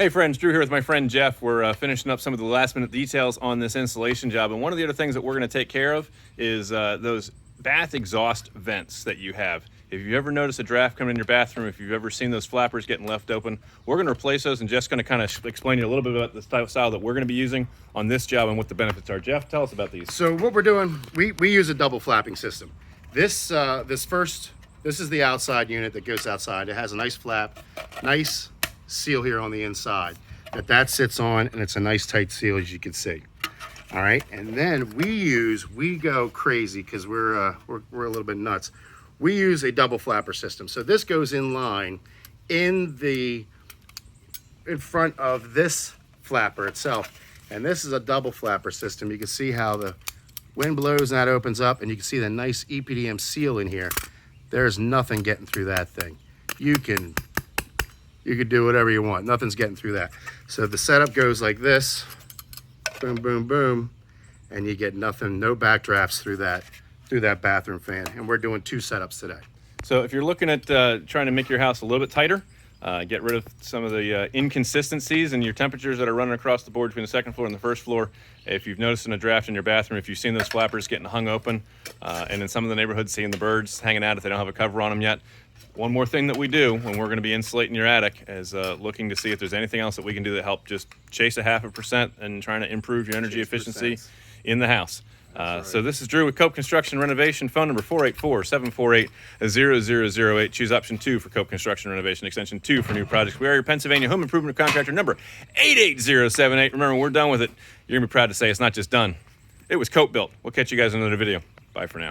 Hey friends, Drew here with my friend Jeff. We're finishing up some of the last minute details on this installation job, and one of the other things that we're going to take care of is those bath exhaust vents that you have. If you've ever noticed a draft coming in your bathroom, if you've ever seen those flappers getting left open, we're going to replace those, and Jeff's going to kind of explain to you a little bit about the style that we're going to be using on this job and what the benefits are. Jeff, tell us about these. So what we're doing, we use a double flapping system. This is the outside unit that goes outside. It has a nice flap, nice seal here on the inside that sits on, and it's a nice tight seal, as you can see. All right, and then we go crazy because we're a little bit nuts. We use a double flapper system. So this goes in line in front of this flapper itself, and this is a double flapper system. You can see how the wind blows and that opens up, and you can see the nice EPDM seal in here. There's nothing getting through that thing. You could do whatever you want. Nothing's getting through that. So the setup goes like this, boom, boom, boom, and you get nothing, no backdrafts through that bathroom fan. And we're doing 2 setups today. So if you're looking at trying to make your house a little bit tighter, get rid of some of the inconsistencies in your temperatures that are running across the board between the second floor and the first floor. If you've noticed in a draft in your bathroom, if you've seen those flappers getting hung open, and in some of the neighborhoods seeing the birds hanging out if they don't have a cover on them yet, one more thing that we do when we're going to be insulating your attic is looking to see if there's anything else that we can do to help just chase a 0.5% and trying to improve your energy efficiency in the house. Right. So this is Drew with 𝗗𝘁 Construction Renovation. Phone number 484-748-0008. Choose option 2 for 𝗗𝘁 Construction Renovation, extension 2 for new projects. We are your Pennsylvania home improvement contractor, number 88078. Remember, when we're done with it, you're going to be proud to say it's not just done. It was 𝗗𝘁 built. We'll catch you guys in another video. Bye for now.